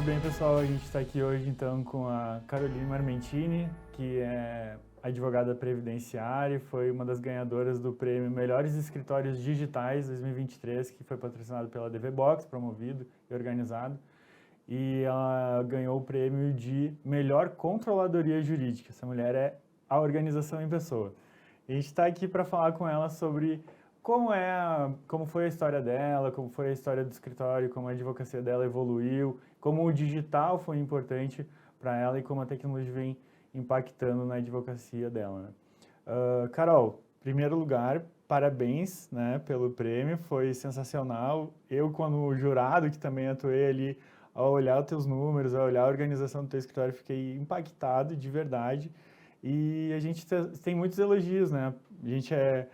bem, pessoal? A gente está aqui hoje, então, com a Caroline Marmentini, que é advogada previdenciária e foi uma das ganhadoras do prêmio Melhores Escritórios Digitais 2023, que foi patrocinado pela DVBox, promovido e organizado. E ela ganhou o prêmio de Melhor Controladoria Jurídica. Essa mulher é a organização em pessoa. E a gente está aqui para falar com ela sobre como foi a história dela, como foi a história do escritório, como a advocacia dela evoluiu, como o digital foi importante para ela e como a tecnologia vem impactando na advocacia dela, né? Carol, em primeiro lugar, parabéns, né, pelo prêmio, foi sensacional. Eu, como jurado, que também atuei ali, ao olhar os teus números, ao olhar a organização do teu escritório, fiquei impactado de verdade. E a gente tem muitos elogios, né? A gente é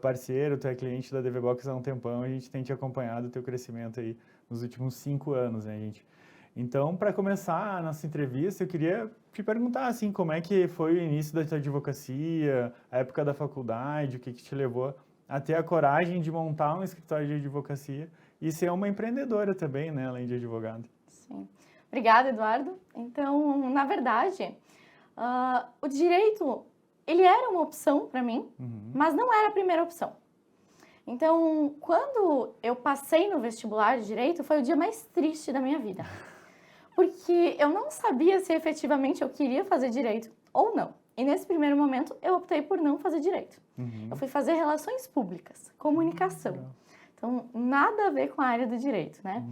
parceiro, tu é cliente da DVBox há um tempão, a gente tem te acompanhado o teu crescimento aí nos últimos 5 anos, né, gente? Então, para começar a nossa entrevista, eu queria te perguntar, assim, como é que foi o início da tua advocacia, a época da faculdade, o que te levou a ter a coragem de montar um escritório de advocacia e ser uma empreendedora também, né, além de advogada. Sim. Obrigada, Eduardo. Então, na verdade, o direito, ele era uma opção para mim, mas não era a primeira opção. Então, quando eu passei no vestibular de direito, foi o dia mais triste da minha vida. Porque eu não sabia se efetivamente eu queria fazer direito ou não. E nesse primeiro momento, eu optei por não fazer direito. Eu fui fazer relações públicas, comunicação. Então, nada a ver com a área do direito, né?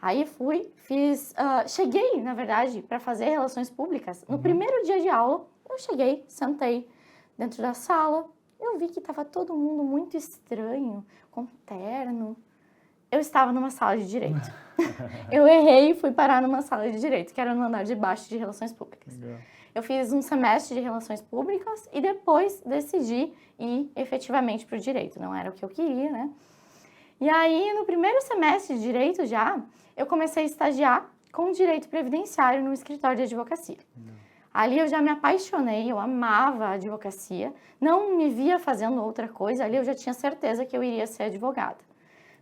Aí cheguei, na verdade, para fazer relações públicas. No primeiro dia de aula, eu cheguei, sentei dentro da sala, eu vi que estava todo mundo muito estranho, com terno. Eu estava numa sala de direito. Eu errei e fui parar numa sala de direito, que era no andar de baixo de relações públicas. Legal. Eu fiz um semestre de relações públicas e depois decidi ir efetivamente para o direito. Não era o que eu queria, né? E aí, no primeiro semestre de direito já, eu comecei a estagiar com direito previdenciário no escritório de advocacia. Ali eu já me apaixonei, eu amava a advocacia, não me via fazendo outra coisa, ali eu já tinha certeza que eu iria ser advogada,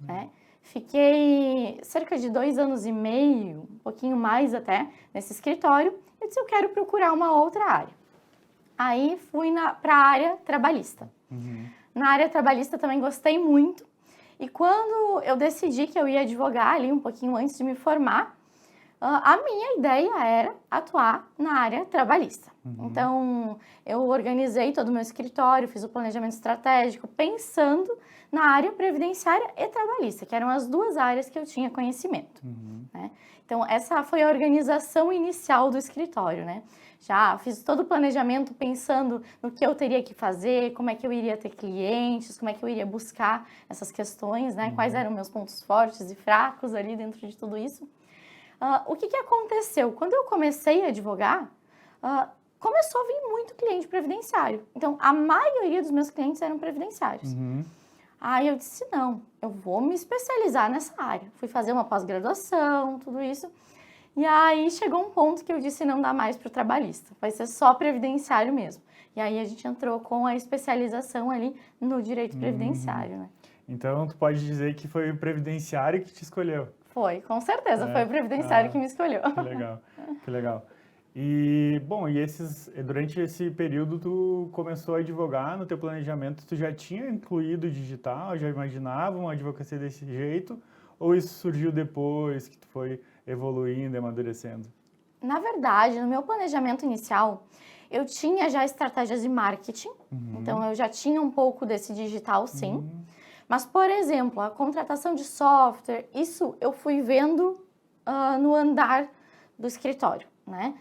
né? Fiquei cerca de 2 anos e meio, um pouquinho mais até, nesse escritório, e disse, eu quero procurar uma outra área. Aí fui para a área trabalhista. Na área trabalhista também gostei muito, e quando eu decidi que eu ia advogar ali um pouquinho antes de me formar, a minha ideia era atuar na área trabalhista. Então, eu organizei todo o meu escritório, fiz o planejamento estratégico, pensando na área previdenciária e trabalhista, que eram as duas áreas que eu tinha conhecimento, né? Então, essa foi a organização inicial do escritório, né? Já fiz todo o planejamento pensando no que eu teria que fazer, como é que eu iria ter clientes, como é que eu iria buscar essas questões, né? Quais eram meus pontos fortes e fracos ali dentro de tudo isso. O que aconteceu? Quando eu comecei a advogar, começou a vir muito cliente previdenciário. Então, a maioria dos meus clientes eram previdenciários. Aí eu disse, não, eu vou me especializar nessa área. Fui fazer uma pós-graduação, tudo isso. E aí chegou um ponto que eu disse, não dá mais para o trabalhista, vai ser só previdenciário mesmo. E aí a gente entrou com a especialização ali no direito previdenciário, né? Então, tu pode dizer que foi o previdenciário que te escolheu. Foi, com certeza, foi o previdenciário que me escolheu. Que legal, que legal. E, bom, durante esse período tu começou a advogar, no teu planejamento tu já tinha incluído o digital, já imaginava uma advocacia desse jeito, ou isso surgiu depois que tu foi evoluindo, amadurecendo? Na verdade, no meu planejamento inicial, eu tinha já estratégias de marketing, então eu já tinha um pouco desse digital, sim. Mas, por exemplo, a contratação de software, isso eu fui vendo no andar do escritório, né?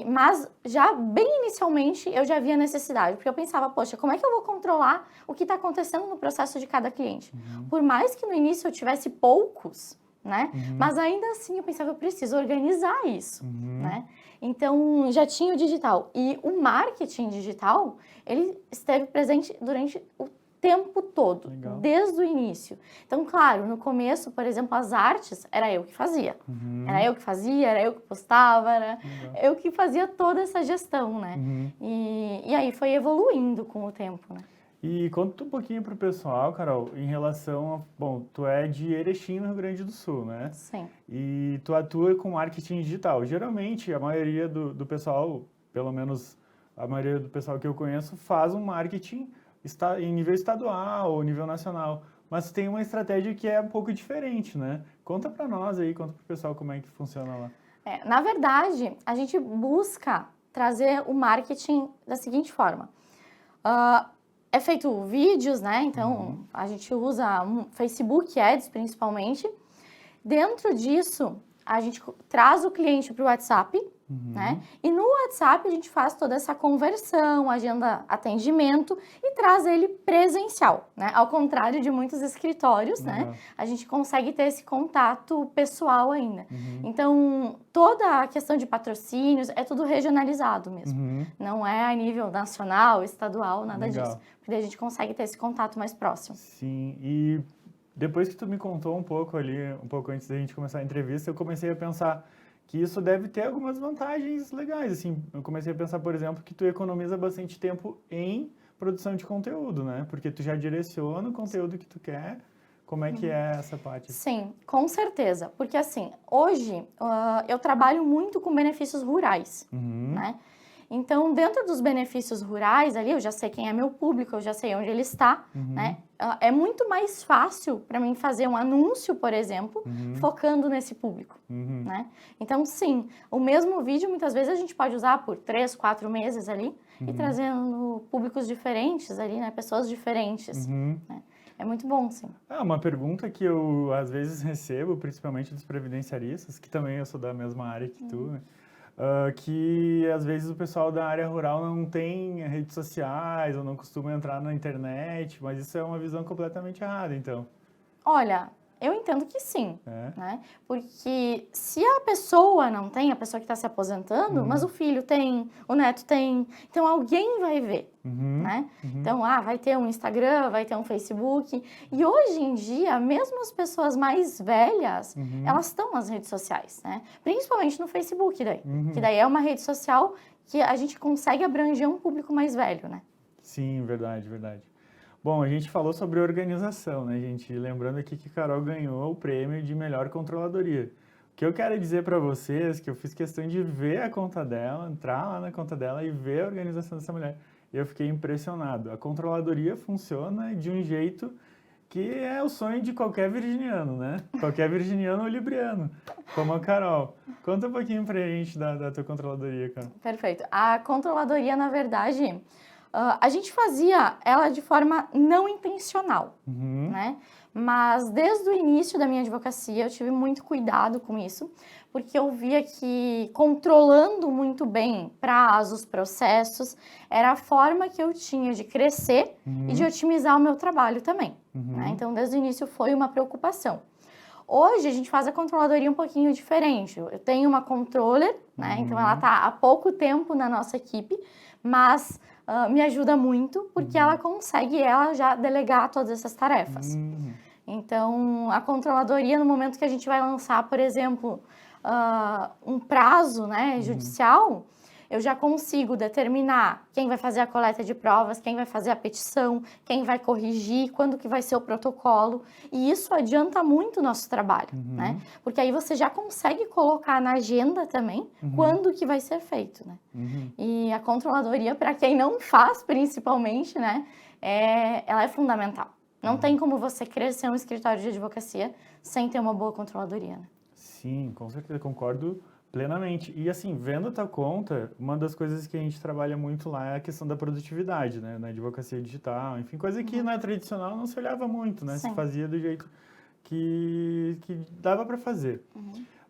Mas já bem inicialmente eu já via necessidade, porque eu pensava, poxa, como é que eu vou controlar o que está acontecendo no processo de cada cliente? Por mais que no início eu tivesse poucos, né? Mas ainda assim eu pensava, eu preciso organizar isso, né? Então já tinha o digital. E o marketing digital, ele esteve presente durante o tempo todo, Legal. desde o início. Então, claro, no começo, por exemplo, as artes, era eu que fazia. Era eu que fazia, era eu que postava, era eu que fazia toda essa gestão, né? E aí foi evoluindo com o tempo, né? E conta um pouquinho pro pessoal, Carol, em relação a... Bom, tu é de Erechim, no Rio Grande do Sul, né? Sim. E tu atua com marketing digital. Geralmente, a maioria do pessoal, pelo menos a maioria do pessoal que eu conheço, faz um marketing em nível estadual ou nível nacional. Mas tem uma estratégia que é um pouco diferente, né? Conta para nós aí, conta pro pessoal como é que funciona lá. Na verdade, a gente busca trazer o marketing da seguinte forma. É feito vídeos, né? Então, a gente usa Facebook Ads, principalmente. Dentro disso, a gente traz o cliente para o WhatsApp, né? E no WhatsApp a gente faz toda essa conversão, agenda atendimento e traz ele presencial, né? Ao contrário de muitos escritórios, né? A gente consegue ter esse contato pessoal ainda. Então, toda a questão de patrocínios é tudo regionalizado mesmo. Não é a nível nacional, estadual, nada disso. Porque a gente consegue ter esse contato mais próximo. Sim, e depois que tu me contou um pouco ali, um pouco antes da gente começar a entrevista, eu comecei a pensar que isso deve ter algumas vantagens legais, assim, eu comecei a pensar, por exemplo, que tu economiza bastante tempo em produção de conteúdo, né? Porque tu já direciona o conteúdo que tu quer. Como é que é essa parte? Sim, com certeza, porque assim, hoje eu trabalho muito com benefícios rurais, né? Então, dentro dos benefícios rurais ali, eu já sei quem é meu público, eu já sei onde ele está, né? É muito mais fácil para mim fazer um anúncio, por exemplo, focando nesse público, né? Então, sim, o mesmo vídeo, muitas vezes, a gente pode usar por 3, 4 meses ali e trazendo públicos diferentes ali, né? Pessoas diferentes, né? É muito bom, sim. Uma pergunta que eu, às vezes, recebo, principalmente dos previdenciaristas, que também eu sou da mesma área que tu, né? Que às vezes o pessoal da área rural não tem redes sociais ou não costuma entrar na internet, mas isso é uma visão completamente errada, então. Olha, eu entendo que sim, né? Porque se a pessoa não tem, a pessoa que está se aposentando, mas o filho tem, o neto tem, então alguém vai ver, né? Então, vai ter um Instagram, vai ter um Facebook. E hoje em dia, mesmo as pessoas mais velhas, elas estão nas redes sociais, né? Principalmente no Facebook daí, que daí é uma rede social que a gente consegue abranger um público mais velho, né? Sim, verdade, verdade. Bom, a gente falou sobre organização, né, gente? Lembrando aqui que Carol ganhou o prêmio de melhor controladoria. O que eu quero dizer para vocês é que eu fiz questão de ver a conta dela, entrar lá na conta dela e ver a organização dessa mulher. E eu fiquei impressionado. A controladoria funciona de um jeito que é o sonho de qualquer virginiano, né? Qualquer virginiano ou libriano, como a Carol. Conta um pouquinho pra gente da tua controladoria, cara. Perfeito. A controladoria, na verdade... a gente fazia ela de forma não intencional, né? Mas desde o início da minha advocacia eu tive muito cuidado com isso, porque eu via que controlando muito bem prazos, processos, era a forma que eu tinha de crescer e de otimizar o meu trabalho também, né? Então, desde o início foi uma preocupação. Hoje a gente faz a controladoria um pouquinho diferente. Eu tenho uma controller, né? Então ela está há pouco tempo na nossa equipe, mas me ajuda muito porque ela consegue já delegar todas essas tarefas. Então, a controladoria, no momento que a gente vai lançar, por exemplo, um prazo, né, judicial, eu já consigo determinar quem vai fazer a coleta de provas, quem vai fazer a petição, quem vai corrigir, quando que vai ser o protocolo. E isso adianta muito o nosso trabalho, né? Porque aí você já consegue colocar na agenda também quando que vai ser feito, né? E a controladoria, para quem não faz, principalmente, né, ela é fundamental. Não tem como você crescer um escritório de advocacia sem ter uma boa controladoria, né? Sim, com certeza, concordo plenamente. E assim, vendo a tua conta, uma das coisas que a gente trabalha muito lá é a questão da produtividade, né? Na advocacia digital, enfim, coisa que na tradicional não se olhava muito, né? Sim. Se fazia do jeito que dava para fazer.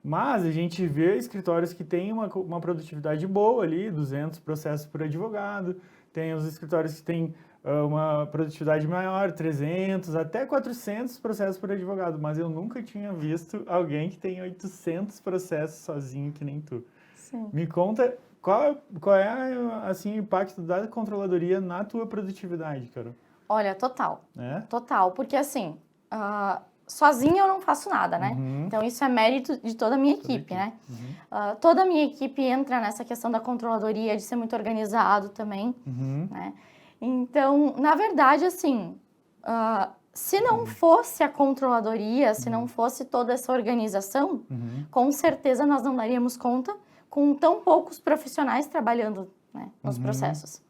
Mas a gente vê escritórios que têm uma produtividade boa ali, 200 processos por advogado, tem os escritórios que têm uma produtividade maior, 300, até 400 processos por advogado, mas eu nunca tinha visto alguém que tem 800 processos sozinho, que nem tu. Sim. Me conta qual é assim, o impacto da controladoria na tua produtividade, Carol? Olha, total. É? Total, porque assim, sozinha eu não faço nada, né? Então isso é mérito de toda a minha equipe, né? Toda a minha equipe entra nessa questão da controladoria, de ser muito organizado também, né? Então, na verdade, assim, se não fosse a controladoria, se não fosse toda essa organização, com certeza nós não daríamos conta com tão poucos profissionais trabalhando, né, nos processos.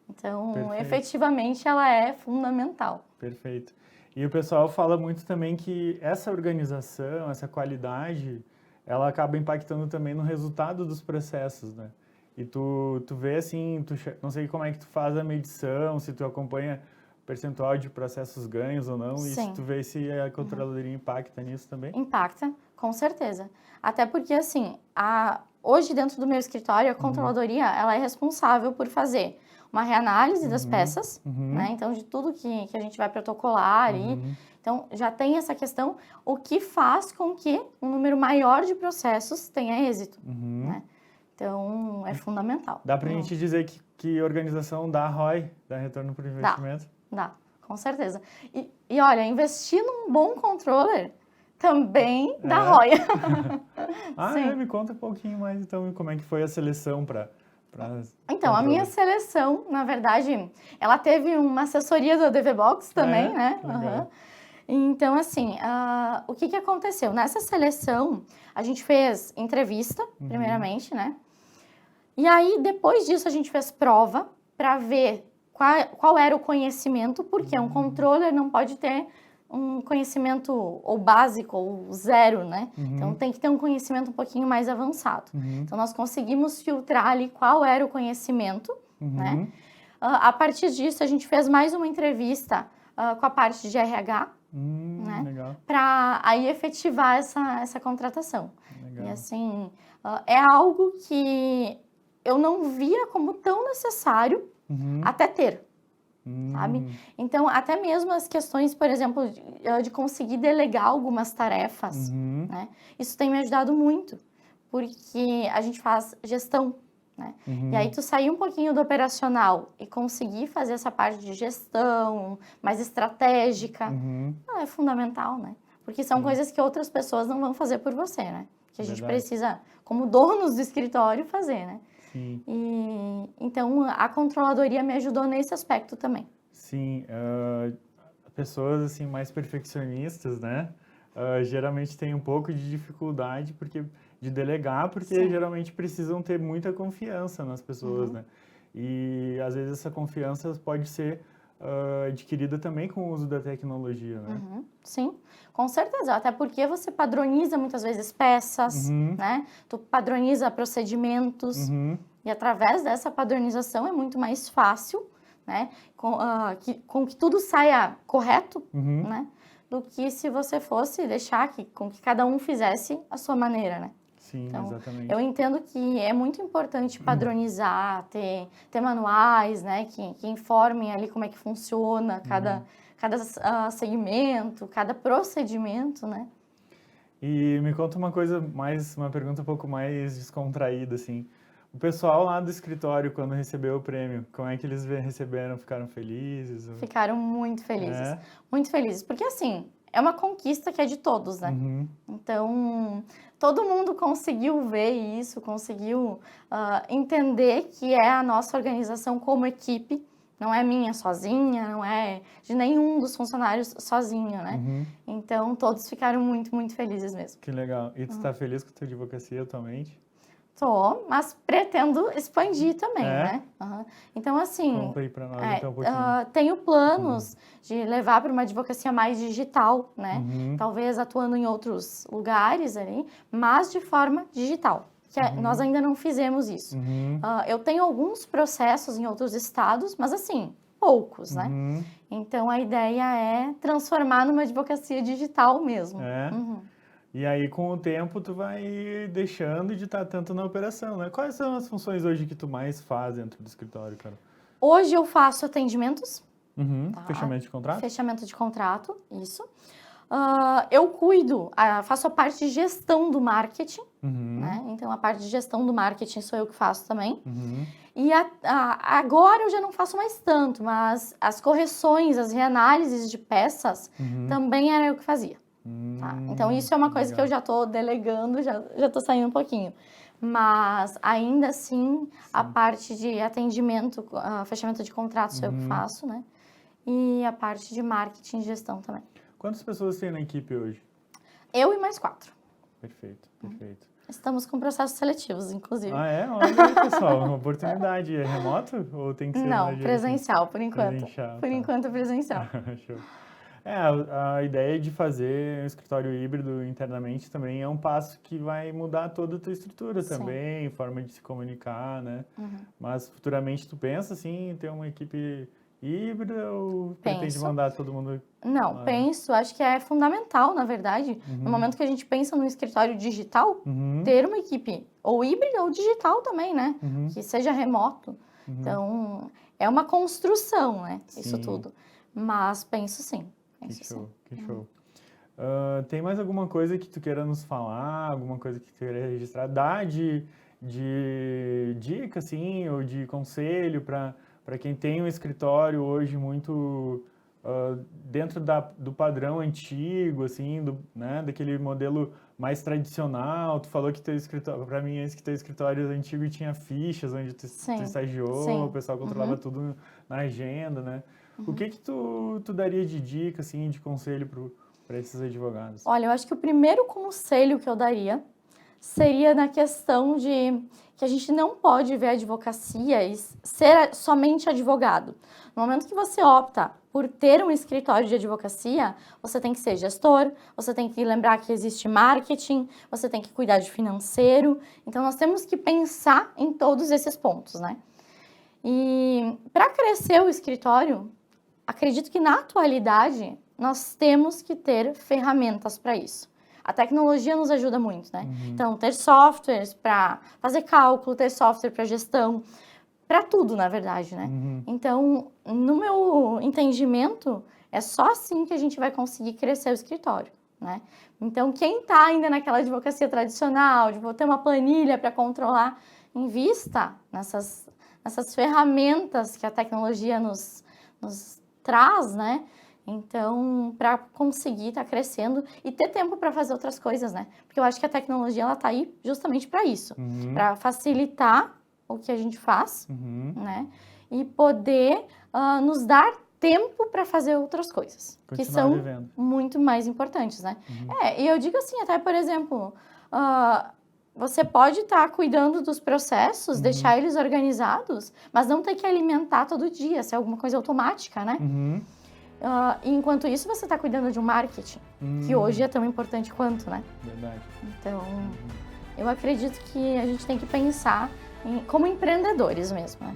Então, Perfeito. Efetivamente, ela é fundamental. Perfeito. E o pessoal fala muito também que essa organização, essa qualidade, ela acaba impactando também no resultado dos processos, né? E tu vê assim, não sei como é que tu faz a medição, se tu acompanha o percentual de processos ganhos ou não, Sim. e se tu vê se a controladoria impacta nisso também? Impacta, com certeza. Até porque, assim, hoje dentro do meu escritório, a controladoria, ela é responsável por fazer uma reanálise das peças, né? Então, de tudo que a gente vai protocolar ali. Então, já tem essa questão, o que faz com que um número maior de processos tenha êxito, né? Então, é fundamental. Dá pra gente dizer que organização dá ROI, dá retorno por investimento? Dá, com certeza. E olha, investir num bom controller também dá ROI. Me conta um pouquinho mais, então, como é que foi a seleção para... Então, a minha seleção, na verdade, ela teve uma assessoria da DVBox também, né? Então, assim, o que aconteceu? Nessa seleção, a gente fez entrevista, primeiramente, né? E aí, depois disso, a gente fez prova para ver qual era o conhecimento, porque um controller não pode ter um conhecimento ou básico ou zero, né? Então, tem que ter um conhecimento um pouquinho mais avançado. Então, nós conseguimos filtrar ali qual era o conhecimento, né? A partir disso, a gente fez mais uma entrevista com a parte de RH, né? Para aí efetivar essa contratação. Legal. E assim, é algo que eu não via como tão necessário até ter. Sabe? Então, até mesmo as questões, por exemplo, de conseguir delegar algumas tarefas, né? Isso tem me ajudado muito, porque a gente faz gestão, né? E aí tu sair um pouquinho do operacional e conseguir fazer essa parte de gestão mais estratégica, é fundamental, né? Porque são coisas que outras pessoas não vão fazer por você, né? Que a gente precisa, como donos do escritório, fazer, né? Sim. E, então, a controladoria me ajudou nesse aspecto também. Sim, pessoas assim mais perfeccionistas, né? Geralmente têm um pouco de dificuldade de delegar, porque geralmente precisam ter muita confiança nas pessoas, né? E às vezes essa confiança pode ser adquirida também com o uso da tecnologia, né? Sim, com certeza. Até porque você padroniza muitas vezes peças, né? Tu padroniza procedimentos e através dessa padronização é muito mais fácil, né? Com que tudo saia correto, né? Do que se você fosse deixar com que cada um fizesse a sua maneira, né? Sim, então, exatamente. Eu entendo que é muito importante padronizar, ter manuais, né, que informem ali como é que funciona cada segmento, cada procedimento, né? E me conta uma pergunta um pouco mais descontraída, assim. O pessoal lá do escritório, quando recebeu o prêmio, como é que eles receberam? Ficaram felizes? Ficaram muito felizes. Muito felizes. Porque, assim, é uma conquista que é de todos, né? Então, todo mundo conseguiu ver isso, conseguiu entender que é a nossa organização como equipe. Não é minha sozinha, não é de nenhum dos funcionários sozinho, né? Então, todos ficaram muito, muito felizes mesmo. Que legal. E tu está feliz com a tua advocacia atualmente? Tô, mas pretendo expandir também, né? Então, assim... Conta aí pra nós então um pouquinho. Tenho planos de levar para uma advocacia mais digital, né? Talvez atuando em outros lugares ali, mas de forma digital. Nós ainda não fizemos isso. Eu tenho alguns processos em outros estados, mas assim, poucos, né? Então, a ideia é transformar numa advocacia digital mesmo. E aí, com o tempo, tu vai deixando de estar tanto na operação, né? Quais são as funções hoje que tu mais faz dentro do escritório, cara? Hoje eu faço atendimentos. Fechamento de contrato? Fechamento de contrato, isso. Eu faço a parte de gestão do marketing, né? Então, a parte de gestão do marketing sou eu que faço também. E agora eu já não faço mais tanto, mas as correções, as reanálises de peças, também era eu que fazia. Tá? Então, isso é uma coisa que eu já estou delegando, já estou saindo um pouquinho. Mas, ainda assim, a parte de atendimento, fechamento de contratos eu que faço, né? E a parte de marketing e gestão também. Quantas pessoas tem na equipe hoje? Eu e mais 4. Perfeito, perfeito. Estamos com processos seletivos, inclusive. Ah, é? Olha aí, pessoal, uma oportunidade. É remoto ou tem que ser na Não, agência? presencial, por enquanto. Presencial, Por tá. enquanto, presencial. Show. A ideia de fazer um escritório híbrido internamente também é um passo que vai mudar toda a tua estrutura também, forma de se comunicar, né? Mas futuramente tu pensa assim em ter uma equipe híbrida ou pretende mandar todo mundo? Não, penso, acho que é fundamental, na verdade, no momento que a gente pensa no escritório digital, ter uma equipe ou híbrida ou digital também, né? Que seja remoto. Então, é uma construção, né? Isso tudo. Mas penso sim. Que show. Tem mais alguma coisa que tu queira nos falar? Alguma coisa que tu queira registrar? Dá de dica, assim, ou de conselho para quem tem um escritório hoje muito dentro do padrão antigo, assim, né, daquele modelo mais tradicional. Tu falou que teu escritório, para mim, que teu escritório antigo tinha fichas onde tu estagiou, o pessoal controlava tudo na agenda, né? O que tu daria de dica, assim, de conselho para esses advogados? Olha, eu acho que o primeiro conselho que eu daria seria na questão de que a gente não pode ver a advocacia e ser somente advogado. No momento que você opta por ter um escritório de advocacia, você tem que ser gestor, você tem que lembrar que existe marketing, você tem que cuidar de financeiro. Então, nós temos que pensar em todos esses pontos, né? E para crescer o escritório, acredito que na atualidade nós temos que ter ferramentas para isso. A tecnologia nos ajuda muito, né? Então, ter softwares para fazer cálculo, ter software para gestão, para tudo, na verdade, né? Então, no meu entendimento, é só assim que a gente vai conseguir crescer o escritório, né? Então, quem está ainda naquela advocacia tradicional, de ter uma planilha para controlar, invista nessas ferramentas que a tecnologia nos traz, né? Então, para conseguir estar crescendo e ter tempo para fazer outras coisas, né? Porque eu acho que a tecnologia, ela tá aí justamente para isso, para facilitar o que a gente faz, né? E poder nos dar tempo para fazer outras coisas, que são muito mais importantes, né? E eu digo assim, até, por exemplo, você pode estar cuidando dos processos, deixar eles organizados, mas não ter que alimentar todo dia, ser alguma coisa automática, né? Enquanto isso, você está cuidando de um marketing, que hoje é tão importante quanto, né? Verdade. Então, eu acredito que a gente tem que pensar como empreendedores mesmo, né?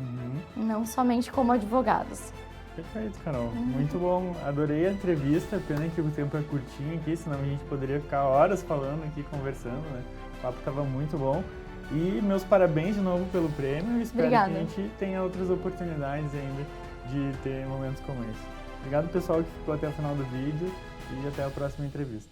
Não somente como advogados. Perfeito, Carol. Muito bom. Adorei a entrevista. Pena que o tempo é curtinho aqui, senão a gente poderia ficar horas falando aqui, conversando, né? O papo estava muito bom. E meus parabéns de novo pelo prêmio. Espero que a gente tenha outras oportunidades ainda de ter momentos como esse. Obrigado, pessoal, que ficou até o final do vídeo e até a próxima entrevista.